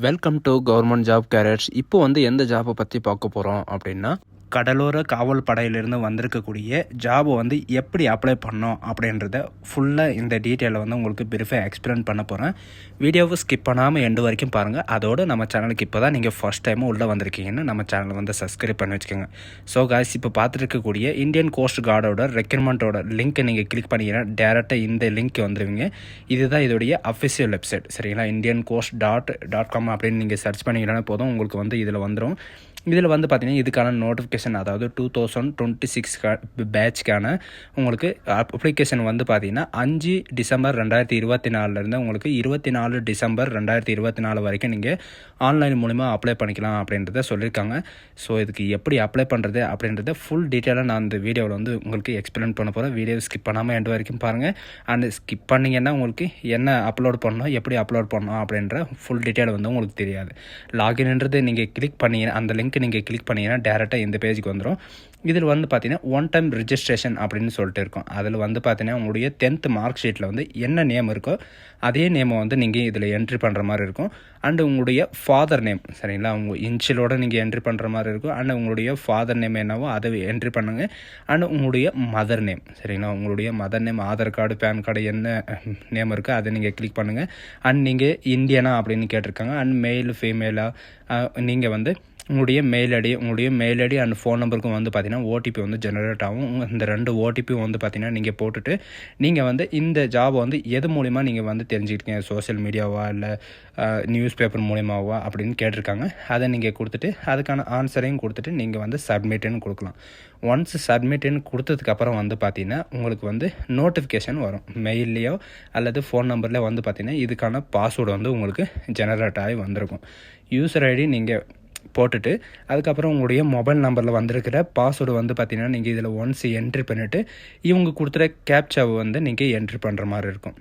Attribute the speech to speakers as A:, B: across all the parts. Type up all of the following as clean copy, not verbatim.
A: Welcome to government job careers. இப்போ எந்த ஜாப்பை பற்றி பார்க்க போகிறோம் அப்படின்னா, கடலோர காவல் படையிலிருந்து வந்திருக்கக்கூடிய ஜாபை எப்படி அப்ளை பண்ணோம் அப்படின்றத ஃபுல்லாக இந்த டீட்டெயிலை உங்களுக்கு பிரீஃபாக எக்ஸ்பிளைன் பண்ண போகிறேன். வீடியோவை ஸ்கிப் பண்ணாமல் எண்டு வரைக்கும் பாருங்கள். அதோடு நம்ம சேனலுக்கு இப்போ தான் நீங்கள் ஃபர்ஸ்ட் டைமும் உள்ளே வந்திருக்கீங்கன்னு நம்ம சேனலை சப்ஸ்கிரைப் பண்ணி வச்சுக்கோங்க. ஸோ காய்ஸ், இப்போ பார்த்துருக்கக்கூடிய இந்தியன் கோஸ்ட் கார்டோட ரெக்ரூட்மெண்ட்டோட லிங்க்கை நீங்கள் கிளிக் பண்ணிங்கன்னா டேரெக்டாக இந்த லிங்க் வந்துடுவீங்க. இதுதான் இதோடைய அஃபிஷியல் வெப்சைட். சரிங்களா, இந்தியன் கோஸ்ட் .com அப்படின்னு நீங்கள் சர்ச் பண்ணிங்கன்னா போதும், உங்களுக்கு இதில் வந்துடும். இதில் பார்த்தீங்கன்னா இதுக்கான நோட்டிஃபிகேஷன், அதாவது 2026 பேட்ச்க்கான உங்களுக்கு அப்ளிகேஷன் பார்த்தீங்கன்னா 5 டிசம்பர் 2024 உங்களுக்கு 24 டிசம்பர் 2024 வரைக்கும் நீங்கள் ஆன்லைன் மூலிமா அப்ளை பண்ணிக்கலாம் அப்படின்றத சொல்லியிருக்காங்க. ஸோ இதுக்கு எப்படி அப்ளை பண்ணுறது அப்படின்றத ஃபுல் டீட்டெயிலாக நான் இந்த வீடியோவில் உங்களுக்கு எக்ஸ்பிளைன் பண்ண போகிறேன். வீடியோ ஸ்கிப் பண்ணாமல் எண்டு வரைக்கும் பாருங்கள். அண்ட் ஸ்கிப் பண்ணிங்கன்னா உங்களுக்கு என்ன அப்லோட் பண்ணணும், எப்படி அப்லோட் பண்ணணும் அப்படின்ற ஃபுல் டீட்டெயில் உங்களுக்கு தெரியாது. லாகின்ன்றது நீங்கள் கிளிக் பண்ணி அந்த லிங்க் நீங்கள் கிளிக் பண்ணிங்கன்னா டேரெக்டாக இந்த பேஜுக்கு வந்துடும். இதில் பார்த்தீங்கன்னா ஒன் டைம் ரிஜிஸ்ட்ரேஷன் அப்படின்னு சொல்லிட்டு இருக்கும். அதில் பார்த்தீங்கன்னா உங்களுடைய 10th மார்க் ஷீட்டில் என்ன நேம் இருக்கோ அதே நேமை நீங்கள் இதில் என்ட்ரி பண்ணுற மாதிரி இருக்கும். அண்டு உங்களுடைய ஃபாதர் நேம், சரிங்களா, உங்கள் இன்ஷியலோடு நீங்கள் என்ட்ரி பண்ணுற மாதிரி இருக்கும். அண்டு உங்களுடைய ஃபாதர் நேம் என்னவோ அதை என்ட்ரி பண்ணுங்கள். அண்டு உங்களுடைய மதர் நேம், சரிங்களா, உங்களுடைய mother name, Aadhaar card, PAN card என்ன நேம் இருக்கோ அதை நீங்கள் கிளிக் பண்ணுங்கள். அண்ட் நீங்கள் இந்தியனா அப்படின்னு கேட்டிருக்காங்க. அண்ட் மெயில் ஃபீமேலாக நீங்கள் உங்களுடைய மெயில் ஐடி அண்ட் ஃபோன் நம்பருக்கும் பார்த்தீங்கன்னா ஓடிபி ஜெனரேட் ஆகும். இந்த 2 ஓடிபியும் பார்த்தீங்கன்னா நீங்கள் போட்டுட்டு நீங்கள் இந்த ஜாபை எது மூலிமா நீங்கள் தெரிஞ்சுக்கிட்டீங்க, சோஷியல் மீடியாவா இல்லை நியூஸ் பேப்பர் மூலிமாவா அப்படின்னு கேட்டிருக்காங்க. அதை நீங்கள் கொடுத்துட்டு அதுக்கான ஆன்சரையும் கொடுத்துட்டு நீங்கள் சப்மிட்டுன்னு கொடுக்கலாம். ஒன்ஸ் சப்மிட்டுன்னு கொடுத்ததுக்கப்புறம் பார்த்தீங்கன்னா உங்களுக்கு நோட்டிஃபிகேஷன் வரும். மெயில்லையோ அல்லது ஃபோன் நம்பர்லேயோ பார்த்தீங்கன்னா இதுக்கான பாஸ்வேர்டு உங்களுக்கு ஜெனரேட் ஆகி வந்திருக்கும். யூசர் ஐடி நீங்கள் போட்டுட்டு அதுக்கப்புறம் உங்களுடைய மொபைல் நம்பரில் வந்திருக்கிற பாஸ்வேர்டு பார்த்தீங்கன்னா நீங்கள் இதில் ஒன்ஸ் என்ட்ரி பண்ணிவிட்டு இவங்க கொடுத்துற கேப்சாவை நீங்கள் என்ட்ரி பண்ணுற மாதிரி இருக்கும்.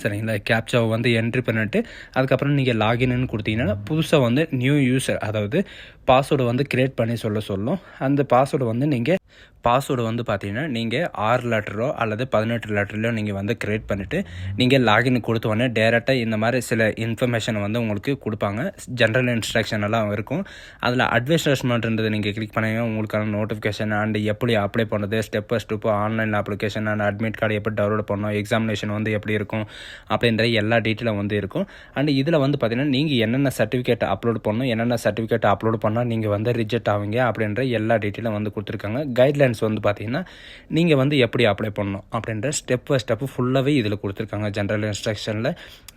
A: சரிங்களா, கேப்சாவை என்ட்ரி பண்ணிவிட்டு அதுக்கப்புறம் நீங்கள் லாகின்னு கொடுத்தீங்கன்னா புதுசாக நியூ யூசர், அதாவது பாஸ்வேர்டு க்ரியேட் பண்ணி சொல்லும். அந்த பாஸ்வேர்டு நீங்கள் பார்த்தீங்கன்னா நீங்கள் 6 லெட்டரோ அல்லது 18 லெட்டர்லையோ நீங்கள் க்ரியேட் பண்ணிவிட்டு நீங்கள் லாகின் கொடுத்த உடனே டேரெக்டாக இந்த மாதிரி சில இன்ஃபர்மேஷன் உங்களுக்கு கொடுப்பாங்க. ஜென்ரல் இன்ஸ்ட்ரக்ஷன் எல்லாம் இருக்கும். அதில் அட்வர்டைஸ்மெண்ட்ன்றது நீங்கள் கிளிக் பண்ணிங்கன்னா உங்களுக்கான நோட்டிஃபிகேஷன் அண்ட் எப்படி அப்ளை பண்ணுறது, step by step online application and admit card எப்படி டவுன்லோட் பண்ணணும், எக்ஸாமினேஷன் எப்படி இருக்கும் அப்படின்ற எல்லா டீட்டெயிலும் இருக்கும். அண்ட் இதில் பார்த்தீங்கன்னா நீங்கள் என்னென்ன சர்டிஃபிகேட் அப்லோட் பண்ணணும், என்னென்ன சர்டிஃபிகேட் அப்லோட் பண்ணால் நீங்கள் ரிஜெக்ட் ஆவீங்க அப்படின்ற எல்லா டீட்டெயிலும் கொடுத்துருக்காங்க. கைட்லைன்ஸ் பார்த்தீங்கன்னா நீங்கள் எப்படி அப்ளை பண்ணணும் அப்படின்ற ஸ்டெப் பை ஸ்டெப்பு ஃபுல்லாகவே இதில் கொடுத்துருக்காங்க. ஜென்ரல் இன்ஸ்ட்ரக்ஷனில்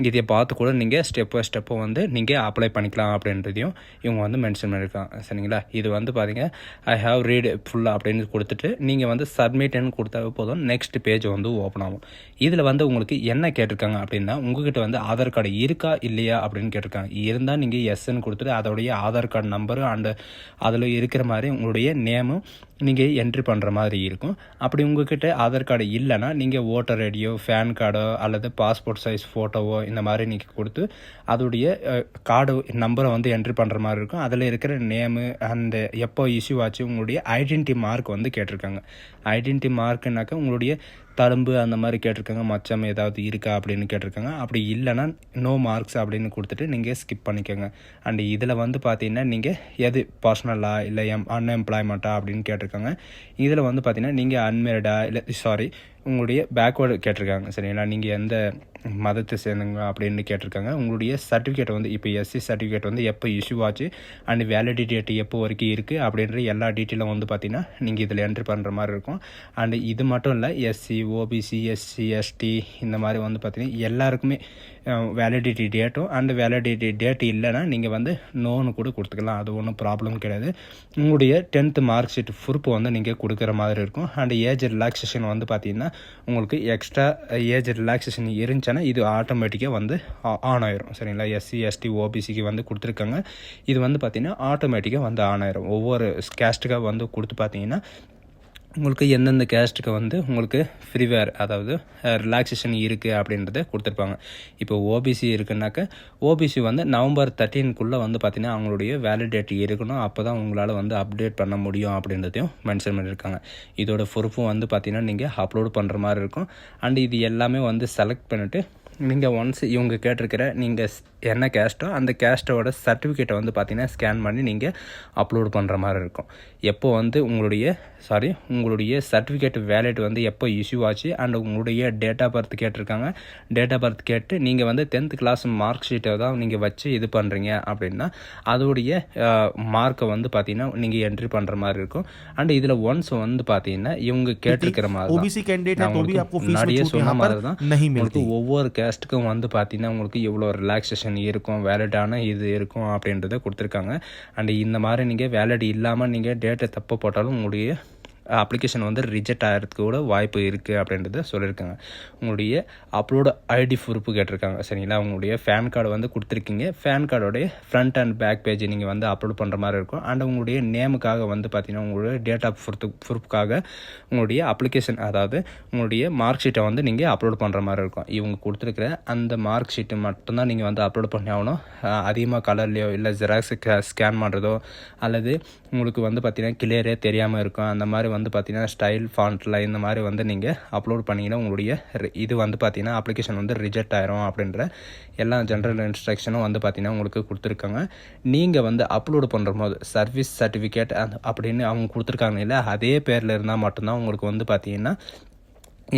A: இதை பார்த்து கூட நீங்கள் ஸ்டெப் பை ஸ்டெப்பை நீங்கள் அப்ளை பண்ணிக்கலாம் அப்படின்றதையும் இவங்க மென்ஷன் பண்ணியிருக்காங்க. சரிங்களா, இது பார்த்தீங்க ஐ ஹாவ் ரீட் ஃபுல்லாக அப்படின்னு கொடுத்துட்டு நீங்கள் சப்மிட்னு கொடுத்தா போதும், நெக்ஸ்ட் பேஜ் ஓப்பன் ஆகும். இதில் உங்களுக்கு என்ன கேட்டிருக்காங்க அப்படின்னா, உங்ககிட்ட ஆதார் கார்டு இருக்கா இல்லையா அப்படின்னு கேட்டிருக்காங்க. இருந்தால் நீங்கள் எஸ்ன்னு கொடுத்துட்டு அதோடைய ஆதார் கார்டு நம்பரு அண்டு அதில் இருக்கிற மாதிரி உங்களுடைய நேமும் நீங்கள் என்ட்ரி பண்ணுற மாதிரி இருக்கும். அப்படி உங்கள்கிட்ட ஆதார் கார்டு இல்லைன்னா நீங்கள் ஓட்டர் ஐடியோ, பேன் கார்டோ அல்லது பாஸ்போர்ட் சைஸ் ஃபோட்டோவோ இந்த மாதிரி நீங்கள் கொடுத்து அதோடைய கார்டு நம்பரை என்ட்ரி பண்ணுற மாதிரி இருக்கும். அதில் இருக்கிற நேமு அந்த எப்போ இஷ்யூ ஆச்சு உங்களுடைய ஐடென்டிட்டி மார்க் கேட்டிருக்காங்க. ஐடென்டிட்டி மார்க்குனாக்கா உங்களுடைய தழும்பு அந்த மாதிரி கேட்டிருக்காங்க, மச்சம் ஏதாவது இருக்கா அப்படின்னு கேட்டிருக்காங்க. அப்படி இல்லைன்னா நோ மார்க்ஸ் அப்படின்னு கொடுத்துட்டு நீங்கள் ஸ்கிப் பண்ணிக்கோங்க. அண்ட் இதில் பார்த்தீங்கன்னா நீங்கள் எது பர்சனலா இல்லை அன்எம்ப்ளாய்மெண்ட்டா அப்படின்னு கேட்டிருக்காங்க. இதில் பார்த்தீங்கன்னா நீங்கள் அன்மேரிடா இல்லை உங்களுடைய பேக்வேர்டு கேட்டிருக்காங்க. சரிங்களா, நீங்கள் எந்த மதத்தை சேர்ந்துங்க அப்படின்னு கேட்டிருக்காங்க. உங்களுடைய சர்டிஃபிகேட் இப்போ எஸ்சி சர்டிஃபிகேட் எப்போ இஷ்யூ ஆச்சு அண்ட் வேலிடிட்டி டேட் எப்போ வரைக்கும் இருக்குது அப்படின்ற எல்லா டீட்டெயிலும் பார்த்தீங்கன்னா நீங்கள் இதில் என்ட்ரி பண்ணுற மாதிரி இருக்கும். அண்ட் இது மட்டும் இல்லை, எஸ்சி, ஓபிசி, எஸ்சி, எஸ்டி இந்த மாதிரி பார்த்தீங்கன்னா எல்லாருக்குமே வேலிடிட்டி டேட்டும் அண்ட் வேலிடிட்டி டேட் இல்லைன்னா நீங்கள் நோன்னு கூட கொடுத்துக்கலாம். அது ஒன்றும் ப்ராப்ளம் கிடையாது. உங்களுடைய 10th மார்க் ஷீட் ப்ரூஃப் நீங்கள் கொடுக்குற மாதிரி இருக்கும். அண்ட் ஏஜ் ரிலாக்ஸேஷன் பார்த்தீங்கன்னா உங்களுக்கு எக்ஸ்ட்ரா ஏஜ் ரிலாக்ஸேஷன் இருந்துச்சுன்னா இது ஆட்டோமேட்டிக்காக ஆன் ஆயிரும். சரிங்களா, எஸ்சி, எஸ்டி, ஓபிசிக்கு கொடுத்துருக்காங்க. இது பார்த்தீங்கன்னா ஆட்டோமேட்டிக்காக ஆன் ஆயிரும். ஒவ்வொரு கேஸ்ட்டுக்காக கொடுத்து பார்த்தீங்கன்னா உங்களுக்கு எந்தெந்த கேஸ்ட்டுக்கு உங்களுக்கு ஃப்ரீவேர், அதாவது ரிலாக்ஸேஷன் இருக்குது அப்படின்றத கொடுத்துருப்பாங்க. இப்போ ஓபிசி இருக்குன்னாக்க ஓபிசி நவம்பர் 13க்குள்ளே பார்த்தீங்கன்னா அவங்களுடைய வேலிடேட் இருக்கணும். அப்போ தான் உங்களால் அப்டேட் பண்ண முடியும் அப்படின்றதையும் மென்ஷன் பண்ணியிருக்காங்க. இதோட ப்ரூஃபும் பார்த்தீங்கன்னா நீங்கள் அப்லோட் பண்ணுற மாதிரி இருக்கும். அண்ட் இது எல்லாமே செலக்ட் பண்ணிவிட்டு நீங்கள் ஒன்ஸ் இவங்க கேட்டிருக்கிற நீங்கள் என்ன கேஸ்ட்டோ அந்த கேஸ்ட்டோட சர்டிஃபிகேட்டை வந்து பார்த்தீங்கன்னா ஸ்கேன் பண்ணி நீங்கள் அப்லோட் பண்ணுற மாதிரி இருக்கும். எப்போ வந்து உங்களுடைய சர்டிஃபிகேட் வேலிட் வந்து எப்போ இஷ்யூ ஆச்சு அண்ட் உங்களுடைய டேட் ஆஃப் பர்த் கேட்டிருக்காங்க. டேட் ஆஃப் பர்த் கேட்டு நீங்கள் வந்து 10th கிளாஸ் மார்க் ஷீட்டை தான் நீங்கள் வச்சு இது பண்ணுறீங்க அப்படின்னா அதோடைய மார்க்கை வந்து பார்த்தீங்கன்னா நீங்கள் என்ட்ரி பண்ணுற மாதிரி இருக்கும். அண்ட் இதில் ஒன்ஸ் வந்து பார்த்தீங்கன்னா இவங்க கேட்டிருக்கிற மாதிரி முன்னாடியே சொன்ன மாதிரி தான் உங்களுக்கு ஒவ்வொரு கேஸ்ட்டுக்கும் வந்து பார்த்தீங்கன்னா உங்களுக்கு எவ்வளோ ரிலாக்ஸேஷன் இருக்கும், வேலிடான இது இருக்கும் அப்படின்றத கொடுத்துருக்காங்க. அண்ட் இந்த மாதிரி நீங்கள் வேலிட் இல்லாமல் நீங்கள் டேட்டை தப்பு போட்டாலும் உங்களுடைய அப்ளிகேஷன் வந்து ரிஜெக்ட் ஆகிறதுக்கு கூட வாய்ப்பு இருக்குது அப்படின்றத சொல்லியிருக்காங்க. உங்களுடைய அப்லோடு ஐடி ப்ரூஃப் கேட்டிருக்காங்க. சரிங்களா, உங்களுடைய ஃபேன் கார்டு வந்து கொடுத்துருக்கீங்க. ஃபேன் கார்டோடைய ஃப்ரண்ட் அண்ட் பேக் பேஜ் நீங்கள் வந்து அப்லோட் பண்ணுற மாதிரி இருக்கும். அண்ட் உங்களுடைய நேமுக்காக வந்து பார்த்தீங்கன்னா உங்களுடைய டேட் ஆஃப் ப்ரூஃப்காக உங்களுடைய அப்ளிகேஷன் அதாவது உங்களுடைய மார்க் ஷீட்டை வந்து நீங்கள் அப்லோட் பண்ணுற மாதிரி இருக்கும். இவங்க கொடுத்துருக்குற அந்த மார்க் ஷீட்டு மட்டும்தான் நீங்கள் வந்து அப்லோட் பண்ணி ஆகணும். அதிகமாக கலர்லையோ இல்லை ஜெராக்ஸுக்கு ஸ்கேன் பண்ணுறதோ அல்லது உங்களுக்கு வந்து பார்த்தீங்கன்னா கிளியரே தெரியாமல் இருக்கும். அந்த மாதிரி வந்து பார்த்தீங்கன்னா ஸ்டைல் ஃபாண்ட்டில் இந்த மாதிரி வந்து நீங்கள் அப்லோட் பண்ணிங்கன்னா உங்களுடைய இது வந்து பார்த்தீங்கன்னா அப்ளிகேஷன் வந்து ரிஜெக்ட் ஆயிரும் அப்படின்ற எல்லா ஜென்ரல் இன்ஸ்ட்ரக்ஷனும் வந்து பார்த்தீங்கன்னா உங்களுக்கு கொடுத்துருக்காங்க. நீங்கள் வந்து அப்லோடு பண்ணுற போது சர்வீஸ் சர்டிஃபிகேட் அப்படின்னு அவங்க கொடுத்துருக்காங்க இல்லை, அதே பேரில் இருந்தால் மட்டும்தான் உங்களுக்கு வந்து பார்த்தீங்கன்னா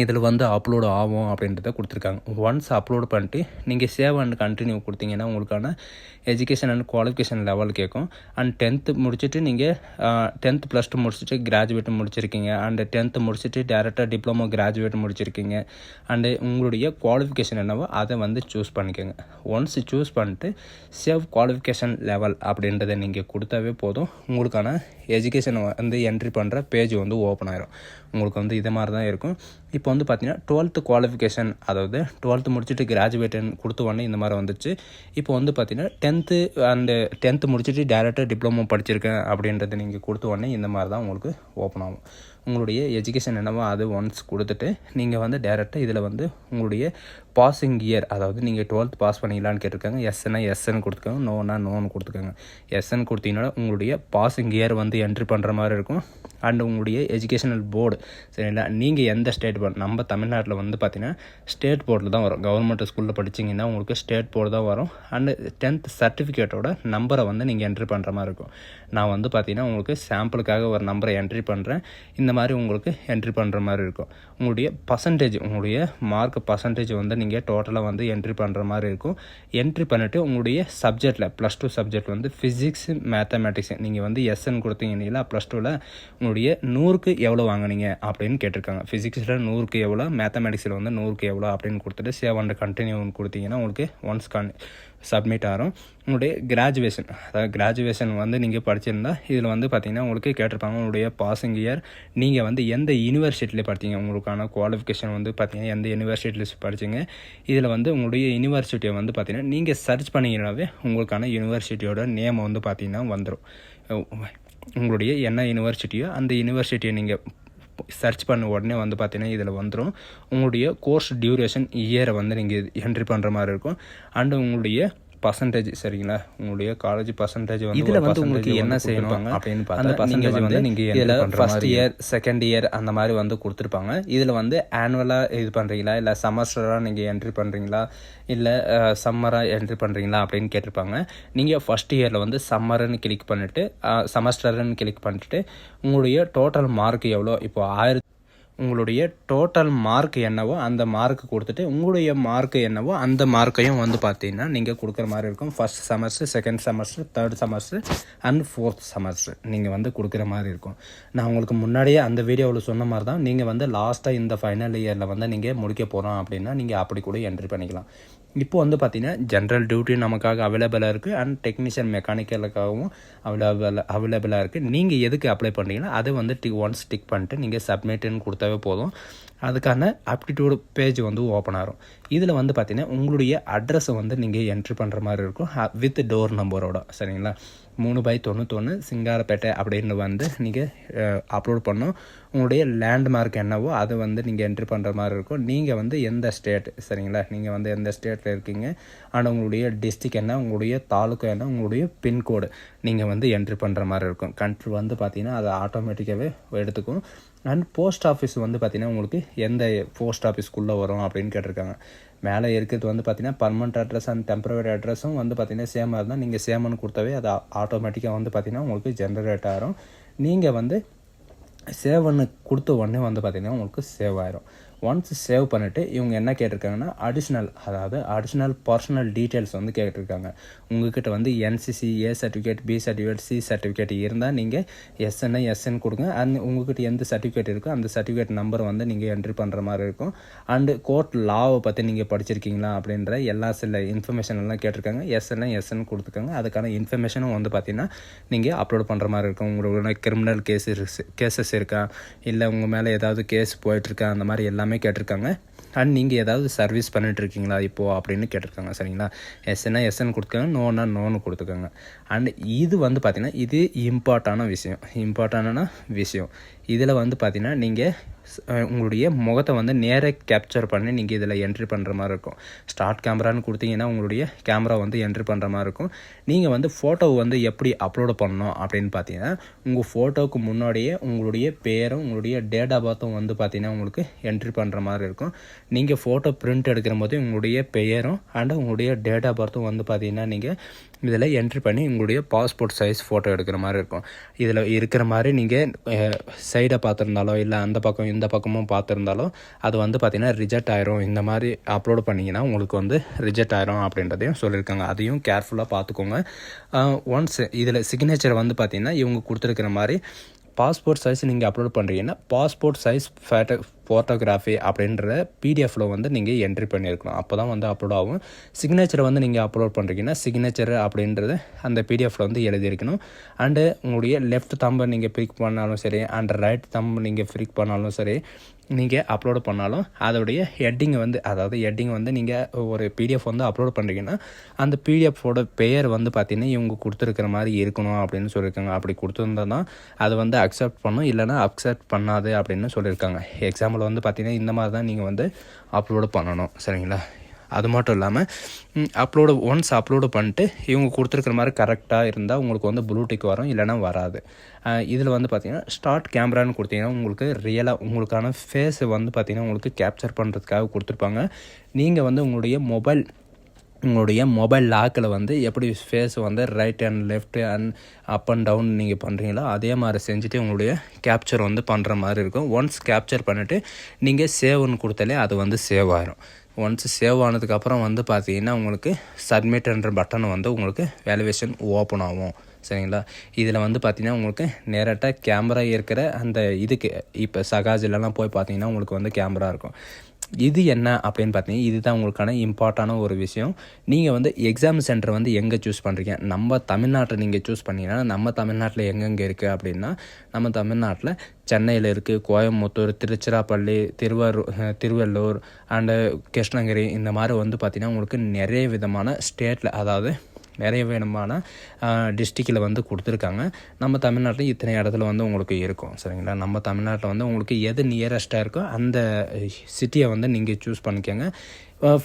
A: இதில் வந்து அப்லோடு ஆகும் அப்படின்றத கொடுத்துருக்காங்க. ஒன்ஸ் அப்லோடு பண்ணிட்டு நீங்கள் சேவ் அண்ட் கண்டினியூ கொடுத்தீங்கன்னா உங்களுக்கான எஜுகேஷன் அண்ட் குவாலிஃபிகேஷன் லெவல் கேட்கும். அண்ட் 10th முடிச்சுட்டு நீங்கள் 10th +2 முடிச்சுட்டு கிராஜுவேட் முடிச்சிருக்கீங்க. அண்ட் 10th முடிச்சுட்டு டேரெக்டாக டிப்ளமோ கிராஜுவேட் முடிச்சிருக்கீங்க. அண்டு உங்களுடைய குவாலிஃபிகேஷன் என்னவோ அதை வந்து சூஸ் பண்ணிக்கோங்க. ஒன்ஸ் சூஸ் பண்ணிட்டு சேவ் குவாலிஃபிகேஷன் லெவல் அப்படின்றத நீங்கள் கொடுத்தாவே போதும், உங்களுக்கான எஜுகேஷனை வந்து என்ட்ரி பண்ணுற பேஜ் வந்து ஓப்பன் ஆயிரும். உங்களுக்கு வந்து இதை மாதிரி தான் இருக்கும். இப்போ வந்து பார்த்தீங்கன்னா 12th குவாலிஃபிகேஷன் அதாவது 12th முடிச்சுட்டு கிராஜுவேட்டன் கொடுத்த உடனே இந்த மாதிரி வந்துச்சு. இப்போ வந்து பார்த்தீங்கன்னா 10th அண்டு 10th முடிச்சுட்டு டேரெக்டாக டிப்ளமோ படிச்சிருக்கேன் அப்படின்றத நீங்கள் கொடுத்த உடனே இந்த மாதிரி தான் உங்களுக்கு ஓப்பன் ஆகும். உங்களுடைய எஜுகேஷன் என்னவோ அது ஒன்ஸ் கொடுத்துட்டு நீங்கள் வந்து டேரெக்டாக இதில் வந்து உங்களுடைய பாசிங் இயர் அதாவது நீங்கள் 12th பாஸ் பண்ணிக்கலான்னு கேட்டிருக்காங்க. எஸ்ன்னா எஸ்ன்னு கொடுத்துக்கோங்க, நோன்னா நோன்னு கொடுத்துக்கோங்க. எஸ்ன்னு கொடுத்தீங்கன்னா உங்களுடைய பாசிங் இயர் வந்து என்ட்ரி பண்ணுற மாதிரி இருக்கும். அண்ட் உங்களுடைய எஜுகேஷனல் போர்டு சரிங்களா, நீங்கள் எந்த ஸ்டேட் போர்டு நம்ம தமிழ்நாட்டில் வந்து பார்த்தீங்கன்னா ஸ்டேட் போர்டில் தான் வரும். கவர்மெண்ட் ஸ்கூலில் படிச்சிங்கன்னா உங்களுக்கு ஸ்டேட் போர்டு தான் வரும். அண்டு 10th சர்டிஃபிகேட்டோட நம்பரை வந்து நீங்கள் என்ட்ரி பண்ணுற மாதிரி இருக்கும். நான் வந்து பார்த்தீங்கன்னா உங்களுக்கு சாம்பிளுக்காக ஒரு நம்பரை என்ட்ரி பண்ணுறேன். இந்த மாதிரி உங்களுக்கு என்ட்ரி பண்ணுற மாதிரி இருக்கும். உங்களுடைய பர்சன்டேஜ் உங்களுடைய மார்க் பர்சன்டேஜ் வந்து நீங்கள் டோட்டலாக வந்து என்ட்ரி பண்ணுற மாதிரி இருக்கும். என்ட்ரி பண்ணிவிட்டு உங்களுடைய சப்ஜெக்டில் +2 சப்ஜெக்ட் வந்து ஃபிசிக்ஸ் மேத்தமேட்டிக்ஸ் நீங்கள் வந்து எஸ்என் கொடுத்தீங்கன்னா +2ல் உங்களுடைய 100க்கு எவ்வளோ வாங்கினீங்க அப்படின்னு கேட்டிருக்காங்க. ஃபிசிக்ஸில் 100க்கு எவ்வளோ, மேத்தமேட்டிக்ஸில் வந்து 100க்கு எவ்வளோ அப்படின்னு கொடுத்துட்டு சேவ் அண்ட் கண்டினியூன்னு கொடுத்தீங்கன்னா உங்களுக்கு ஒன்ஸ் சப்மிட் ஆகும். உங்களுடைய கிராஜுவேஷன் அதாவது கிராஜுவேஷன் வந்து நீங்கள் படிச்சிருந்தா இதில் வந்து பார்த்தீங்கன்னா உங்களுக்கு கேட்டிருப்பாங்க உங்களுடைய பாசிங் இயர், நீங்கள் வந்து எந்த யூனிவர்சிட்டியில் படித்தீங்க, உங்களுக்கான குவாலிஃபிகேஷன் வந்து பார்த்தீங்கன்னா எந்த யூனிவர்சிட்டியில் படிச்சிங்க. இதில் வந்து உங்களுடைய யூனிவர்சிட்டியை வந்து பார்த்தீங்கன்னா நீங்கள் சர்ச் பண்ணிங்கனாவே உங்களுக்கான யூனிவர்சிட்டியோட நேம் வந்து பார்த்தீங்கன்னா வந்துடும். உங்களுடைய என்ன யூனிவர்சிட்டியோ அந்த யூனிவர்சிட்டியை நீங்கள் சர்ச் பண்ண உடனே வந்து பார்த்தீங்கன்னா இதில் வந்துடும். உங்களுடைய கோர்ஸ் டியூரேஷன் இயரை வந்து நீங்கள் என்ட்ரி பண்ணுற மாதிரி இருக்கும். அண்டு உங்களுடைய பர்சன்டேஜ் சரிங்களா, உங்களுடைய காலேஜ் பர்சன்டேஜ் வந்து இதில் வந்து உங்களுக்கு என்ன செய்யணும் அப்படின்னு பார்த்தா பர்சன்டேஜ் வந்து நீங்கள் இதில் ஃபஸ்ட் இயர் செகண்ட் இயர் அந்த மாதிரி வந்து கொடுத்துருப்பாங்க. இதில் வந்து ஆனுவலாக இது பண்ணுறீங்களா இல்லை செமஸ்டராக நீங்கள் என்ட்ரி பண்ணுறீங்களா இல்லை சம்மராக என்ட்ரி பண்ணுறீங்களா அப்படின்னு கேட்டிருப்பாங்க. நீங்கள் ஃபஸ்ட் இயரில் வந்து சம்மர்னு கிளிக் பண்ணிவிட்டு செமஸ்டர்னு கிளிக் பண்ணிட்டு உங்களுடைய டோட்டல் மார்க் எவ்வளோ, இப்போ உங்களுடைய டோட்டல் மார்க் என்னவோ அந்த மார்க் கொடுத்துட்டு உங்களுடைய மார்க் என்னவோ அந்த மார்க்கையும் வந்து பார்த்தீங்கன்னா நீங்கள் கொடுக்குற மாதிரி இருக்கும். First semester, second semester, third semester and fourth semester நீங்கள் வந்து கொடுக்குற மாதிரி இருக்கும். நான் உங்களுக்கு முன்னாடியே அந்த வீடியோவில் சொன்ன மாதிரி தான் நீங்கள் வந்து லாஸ்ட்டாக இந்த ஃபைனல் இயரில் வந்து நீங்கள் முடிக்க போகிறோம் அப்படின்னா நீங்கள் அப்படி கூட என்ட்ரி பண்ணிக்கலாம். இப்போ வந்து பார்த்தீங்கன்னா ஜென்ரல் டியூட்டி நமக்காக அவைலபிளாக இருக்குது அண்ட் டெக்னீஷியன் மெக்கானிக்கலுக்காகவும் அவைலபிளாக இருக்குது. நீங்கள் எதுக்கு அப்ளை பண்ணுறீங்களோ அதை வந்து ஒன்ஸ் டிக் பண்ணிட்டு நீங்கள் சப்மிட்னு கொடுத்தாவே போதும். அதுக்கான ஆப்டிடியூட் பேஜ் வந்து ஓப்பன் ஆகும். இதில் வந்து பார்த்தீங்கன்னா உங்களுடைய அட்ரஸை வந்து நீங்கள் என்ட்ரி பண்ணுற மாதிரி இருக்கும் வித் டோர் நம்பரோட சரிங்களா. 3/91 சிங்காரப்பேட்டை அப்படின்னு வந்து நீங்கள் அப்லோட் பண்ணணும். உங்களுடைய லேண்ட்மார்க் என்னவோ அதை வந்து நீங்கள் என்ட்ரி பண்ணுற மாதிரி இருக்கும். நீங்கள் வந்து எந்த ஸ்டேட் சரிங்களா, நீங்கள் வந்து எந்த ஸ்டேட்டில் இருக்கீங்க ஆனால் உங்களுடைய டிஸ்ட்ரிக் என்ன, உங்களுடைய தாலுக்கா என்ன, உங்களுடைய பின்கோடு நீங்கள் வந்து என்ட்ரி பண்ணுற மாதிரி இருக்கும். கண்ட்ரி வந்து பார்த்தீங்கன்னா அதை ஆட்டோமேட்டிக்காகவே எடுத்துக்கும். அண்ட் போஸ்ட் ஆஃபீஸ் வந்து பார்த்தீங்கன்னா உங்களுக்கு எந்த போஸ்ட் ஆஃபீஸ்க்குள்ளே வரும் அப்படின்னு கேட்டிருக்காங்க. மேலே இருக்கிறது வந்து பார்த்திங்கன்னா பர்மனெண்ட் அட்ரஸ் அண்ட் டெம்பரவரி அட்ரஸும் வந்து பார்த்திங்கன்னா சேமாக இருந்தால் நீங்கள் சேம்னு கொடுத்தாவே அது ஆட்டோமேட்டிக்காக வந்து பார்த்திங்கன்னா உங்களுக்கு ஜென்ரேட் ஆகிரும். நீங்கள் வந்து சேவ்னு கொடுத்த உடனே வந்து பார்த்திங்கன்னா உங்களுக்கு சேவ் ஆயிரும். ஒன்ஸ் சேவ் பண்ணிவிட்டு இவங்க என்ன கேட்டிருக்காங்கன்னா அடிஷ்னல் பர்சனல் டீட்டெயில்ஸ் வந்து கேட்டிருக்காங்க. உங்கள்கிட்ட வந்து NCC, A certificate, B certificate, C certificate இருந்தால் நீங்கள் எஸ்என் கொடுங்க. அண்ட் உங்கள்கிட்ட எந்த சர்டிஃபிகேட் இருக்கோ அந்த சர்டிஃபிகேட் நம்பர் வந்து நீங்கள் என்ட்ரி பண்ணுற மாதிரி இருக்கும். அண்டு கோர்ட் லாவை பற்றி நீங்கள் படிச்சிருக்கீங்களா அப்படின்ற எல்லா சில இன்ஃபர்மேஷன் எல்லாம் கேட்டிருக்காங்க. எஸ்என் கொடுத்துக்கோங்க. அதுக்கான இன்ஃபர்மேஷனும் வந்து பார்த்திங்கன்னா நீங்கள் அப்லோட் பண்ணுற மாதிரி இருக்கும். உங்களோட கிரிமினல் கேசஸ் இருக்கா, இல்லை உங்கள் மேலே ஏதாவது கேஸ் போயிட்டுருக்கா, அந்த மாதிரி எல்லாமே கேட்டிருக்காங்க. அண்ட் நீங்கள் ஏதாவது சர்வீஸ் பண்ணிகிட்ருக்கீங்களா இப்போது அப்படின்னு கேட்டிருக்காங்க. சரிங்களா, எஸ்என் கொடுத்துக்கோங்க, நோன்னு கொடுத்துக்கோங்க. அண்ட் இது வந்து பார்த்திங்கன்னா இது இம்பார்ட்டண்டான விஷயம். இதில் வந்து பார்த்திங்கன்னா நீங்கள் உங்களுடைய முகத்தை வந்து நேராக கேப்சர் பண்ணி நீங்கள் இதில் என்ட்ரி பண்ணுற மாதிரி இருக்கும். ஸ்டார்ட் கேமரான்னு கொடுத்தீங்கன்னா உங்களுடைய கேமரா வந்து என்ட்ரி பண்ணுற மாதிரி இருக்கும். நீங்கள் வந்து ஃபோட்டோ வந்து எப்படி அப்லோடு பண்ணணும் அப்படின்னு பார்த்தீங்கன்னா உங்கள் ஃபோட்டோவுக்கு முன்னாடியே உங்களுடைய பேரும் உங்களுடைய டேட் ஆஃப் பர்த்தும் வந்து பார்த்திங்கன்னா உங்களுக்கு என்ட்ரி பண்ணுற மாதிரி இருக்கும். நீங்கள் ஃபோட்டோ பிரிண்ட் எடுக்கிற போது உங்களுடைய பெயரும் அண்ட் உங்களுடைய டேட் ஆஃப் பர்த்தும் வந்து பார்த்திங்கன்னா நீங்கள் இதில் என்ட்ரி பண்ணி உங்களுடைய பாஸ்போர்ட் சைஸ் ஃபோட்டோ எடுக்கிற மாதிரி இருக்கும். இதில் இருக்கிற மாதிரி நீங்கள் சைடை பார்த்துருந்தாலோ இல்லை அந்த பக்கம் இந்த பக்கமும் பார்த்துருந்தாலோ அது வந்து பார்த்திங்கன்னா ரிஜெக்ட் ஆயிரும். இந்த மாதிரி அப்லோட் பண்ணிங்கன்னா உங்களுக்கு வந்து ரிஜெக்ட் ஆயிரும் அப்படின்றதையும் சொல்லியிருக்காங்க. அதையும் கேர்ஃபுல்லாக பார்த்துக்கோங்க. ஒன்ஸ் இதில் சிக்னேச்சர் வந்து பார்த்திங்கன்னா இவங்க கொடுத்துருக்கிற மாதிரி பாஸ்போர்ட் சைஸ் நீங்கள் அப்லோட் பண்ணுறீங்கன்னா பாஸ்போர்ட் சைஸ் ஃபோட்டோகிராஃபி அப்படின்ற பிடிஎஃப்பில் வந்து நீங்கள் என்ட்ரி பண்ணியிருக்கணும். அப்போ தான் வந்து அப்லோட் ஆகும். சிக்னேச்சரை வந்து நீங்கள் அப்லோட் பண்ணுறீங்கன்னா சிக்னேச்சர் அப்படின்றது அந்த பிடிஎஃப்பில் வந்து எழுதியிருக்கணும். அண்டு உங்களுடைய லெஃப்ட் தம்பை நீங்கள் பிக் பண்ணாலும் சரி, அண்ட் ரைட் தம்பை நீங்கள் பிக் பண்ணாலும் சரி, நீங்கள் அப்லோடு பண்ணாலும் அதோடைய ஹெட்டிங் வந்து நீங்கள் ஒரு பிடிஎஃப் வந்து அப்லோட் பண்ணுறீங்கன்னா அந்த பிடிஎஃபோட பெயர் வந்து பார்த்திங்கன்னா இவங்க கொடுத்துருக்கிற மாதிரி இருக்கணும் அப்படின்னு சொல்லியிருக்காங்க. அப்படி கொடுத்துருந்தா தான் அது வந்து அக்செப்ட் பண்ணும், இல்லைனா அக்செப்ட் பண்ணாது அப்படின்னு சொல்லியிருக்காங்க. எக்ஸாம்பிள் வந்து பார்த்திங்கன்னா இந்த மாதிரி தான் நீங்கள் வந்து அப்லோடு பண்ணணும். சரிங்களா, அது மட்டும் இல்லாமல் ஒன்ஸ் அப்லோடு பண்ணிட்டு இவங்க கொடுத்துருக்குற மாதிரி கரெக்டாக இருந்தால் உங்களுக்கு வந்து ப்ளூடிக் வரும், இல்லைனா வராது. இதில் வந்து பார்த்திங்கன்னா ஸ்டார்ட் கேமரான்னு கொடுத்தீங்கன்னா உங்களுக்கு ரியலாக உங்களுக்கான ஃபேஸை வந்து பார்த்திங்கன்னா உங்களுக்கு கேப்சர் பண்ணுறதுக்காக கொடுத்துருப்பாங்க. நீங்கள் வந்து உங்களுடைய மொபைல் லாக்கில் வந்து எப்படி ஃபேஸ் வந்து right and left and up and down நீங்கள் பண்ணுறீங்களோ அதே மாதிரி செஞ்சுட்டு உங்களுடைய கேப்சர் வந்து பண்ணுற மாதிரி இருக்கும். ஒன்ஸ் கேப்சர் பண்ணிவிட்டு நீங்கள் சேவ்னு கொடுத்தாலே அது வந்து சேவ் ஆகிரும். ஒன்ஸ் சேவ் ஆனதுக்கப்புறம் வந்து பார்த்தீங்கன்னா உங்களுக்கு சப்மிட்ன்ற பட்டன் வந்து உங்களுக்கு வேல்யூவேஷன் ஓப்பன் ஆகும். சரிங்களா, இதில் வந்து பார்த்திங்கன்னா உங்களுக்கு நேரட்டாக கேமரா இருக்கிற அந்த இதுக்கு இப்போ சகாஜிலலாம் போய் பார்த்தீங்கன்னா உங்களுக்கு வந்து கேமரா இருக்கும். இது என்ன அப்படின்னு பார்த்தீங்கன்னா இதுதான் உங்களுக்கான இம்பார்ட்டான ஒரு விஷயம். நீங்கள் வந்து எக்ஸாம் சென்டர் வந்து எங்கே சூஸ் பண்ணுறீங்க, நம்ம தமிழ்நாட்டை நீங்கள் சூஸ் பண்ணிங்கன்னா நம்ம தமிழ்நாட்டில் எங்கெங்கே இருக்குது அப்படின்னா நம்ம தமிழ்நாட்டில் சென்னையில் இருக்குது, கோயம்புத்தூர், திருச்சிராப்பள்ளி, திருவள்ளூர் அண்டு கிருஷ்ணகிரி, இந்த மாதிரி வந்து பார்த்திங்கன்னா உங்களுக்கு நிறைய விதமான ஸ்டேட்டில் நிறைய விதமான டிஸ்ட்ரிக்டில் வந்து கொடுத்துருக்காங்க. நம்ம தமிழ்நாட்டில் இத்தனை இடத்துல வந்து உங்களுக்கு இருக்கும். சரிங்களா, நம்ம தமிழ்நாட்டில் வந்து உங்களுக்கு எது நியரஸ்ட்டாக இருக்கோ அந்த சிட்டியை வந்து நீங்கள் சூஸ் பண்ணிக்கோங்க.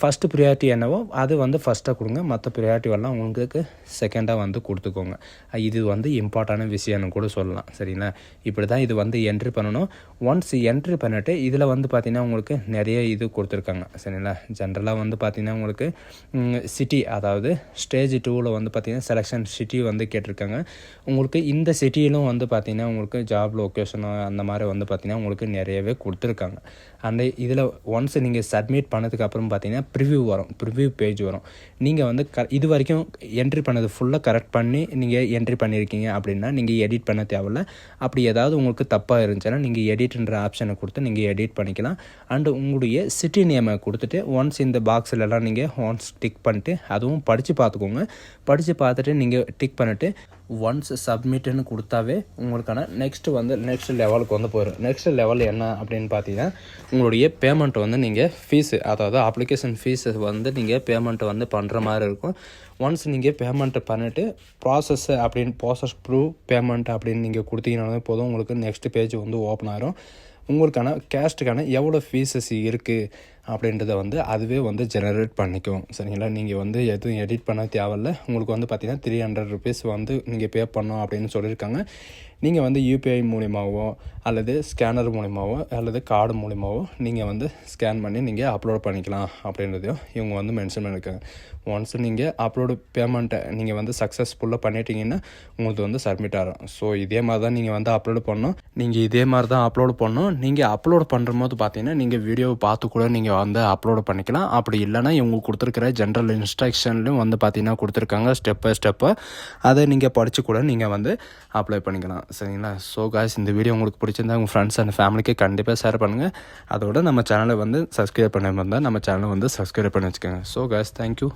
A: ஃபஸ்ட்டு ப்ரியாரிட்டி என்னவோ அது வந்து ஃபஸ்ட்டாக கொடுங்க, மற்ற ப்ரியாரிட்டி எல்லாம் உங்களுக்கு செகண்டாக வந்து கொடுத்துக்கோங்க. இது வந்து இம்பார்ட்டான விஷயம்னு கூட சொல்லலாம். சரிங்களா, இப்படி தான் இது வந்து என்ட்ரி பண்ணணும். ஒன்ஸ் என்ட்ரி பண்ணிவிட்டு இதில் வந்து பார்த்திங்கன்னா உங்களுக்கு நிறைய இது கொடுத்துருக்காங்க. சரிங்களா, ஜென்ரலாக வந்து பார்த்திங்கன்னா உங்களுக்கு சிட்டி, அதாவது ஸ்டேஜ் 2வில் வந்து பார்த்திங்கன்னா செலெக்ஷன் சிட்டி வந்து கேட்டிருக்காங்க. உங்களுக்கு இந்த சிட்டியிலும் வந்து பார்த்திங்கன்னா உங்களுக்கு ஜாப் லொக்கேஷனோ அந்த மாதிரி வந்து பார்த்திங்கன்னா உங்களுக்கு நிறையவே கொடுத்துருக்காங்க. அந்த இதில் ஒன்ஸ் நீங்கள் சப்மிட் பண்ணதுக்கப்புறம் பார்த்தீங்கன்னா ப்ரிவ்யூ பேஜ் வரும். நீங்கள் வந்து இது வரைக்கும் என்ட்ரி பண்ணது ஃபுல்லாக கரெக்ட் பண்ணி நீங்கள் என்ட்ரி பண்ணியிருக்கீங்க அப்படின்னா நீங்கள் எடிட் பண்ண தேவையில்ல. அப்படி ஏதாவது உங்களுக்கு தப்பாக இருந்துச்சுன்னா நீங்கள் எடிட்ன்ற ஆப்ஷனை கொடுத்து நீங்கள் எடிட் பண்ணிக்கலாம். அண்டு உங்களுடைய சிட்டி நேமை கொடுத்துட்டு ஒன்ஸ் இந்த பாக்ஸ்லலாம் நீங்கள் ஒன்ஸ் டிக் பண்ணிட்டு அதுவும் படித்து பார்த்துக்கோங்க. படித்து பார்த்துட்டு நீங்கள் டிக் பண்ணிவிட்டு ஒன்ஸ் சப்மிட்டுன்னு கொடுத்தாவே உங்களுக்கான நெக்ஸ்ட் லெவலுக்கு வந்து போயிடும். நெக்ஸ்ட் லெவல் என்ன அப்படின்னு பார்த்தீங்கன்னா உங்களுடைய பேமெண்ட் வந்து நீங்கள் ஃபீஸு, அதாவது அப்ளிகேஷன் ஃபீஸு வந்து நீங்கள் பேமெண்ட் வந்து பண்ணுற மாதிரி இருக்கும். ஒன்ஸ் நீங்கள் பேமெண்ட்டு பண்ணிவிட்டு ப்ராசஸ் ப்ரூவ் பேமெண்ட் அப்படின்னு நீங்கள் கொடுத்தீங்கன்னாலே போதும், உங்களுக்கு நெக்ஸ்ட் பேஜ் வந்து ஓப்பன் ஆகிரும். உங்களுக்கான கேஸ்ட்டுக்கான எவ்வளோ ஃபீஸஸ் இருக்குது அப்படின்றத வந்து அதுவே வந்து ஜெனரேட் பண்ணிக்கும். சரிங்களா, நீங்கள் வந்து எதுவும் எடிட் பண்ண தேவையில்ல. உங்களுக்கு வந்து பார்த்திங்கன்னா ₹300 வந்து நீங்கள் பே பண்ணோம் அப்படின்னு சொல்லியிருக்காங்க. நீங்கள் வந்து யூபிஐ மூலிமாவோ அல்லது ஸ்கேனர் மூலிமாவோ அல்லது கார்டு மூலிமாவோ நீங்கள் வந்து ஸ்கேன் பண்ணி நீங்கள் அப்லோட் பண்ணிக்கலாம் அப்படின்றதையும் இவங்க வந்து மென்ஷன் பண்ணியிருக்காங்க. ஒன்ஸ் நீங்கள் அப்லோடு பேமெண்ட்டை நீங்கள் வந்து சக்ஸஸ்ஃபுல்லாக பண்ணிட்டீங்கன்னா உங்களுக்கு வந்து சப்மிட் ஆகும். ஸோ இதே மாதிரி தான் நீங்கள் வந்து அப்லோடு பண்ணணும். நீங்கள் அப்லோடு பண்ணுற போது பார்த்தீங்கன்னா நீங்கள் வீடியோவை பார்த்து கூட நீங்கள் வந்து அப்லோடு பண்ணிக்கலாம். அப்படி இல்லைனா இவங்க கொடுத்துருக்கிற ஜென்ரல் இன்ஸ்ட்ரக்ஷன்லையும் வந்து பார்த்தீங்கன்னா கொடுத்துருக்காங்க ஸ்டெப் பை ஸ்டெப்பாக. அதை நீங்கள் படித்து கூட நீங்கள் வந்து அப்ளை பண்ணிக்கலாம். சரிங்களா, ஸோ காய்ஸ் இந்த வீடியோ உங்களுக்கு பிடிச்சிருந்தா உங்கள் ஃப்ரெண்ட்ஸ் அண்ட் ஃபேமிலிக்கு கண்டிப்பாக ஷேர் பண்ணுங்கள். அதோட நம்ம சேனலை வந்து சப்ஸ்கிரைப் பண்ணாமல் இருந்தால் நம்ம சேனலை வந்து சப்ஸ்கிரைப் பண்ணி வச்சுக்கோங்க. So guys thank you.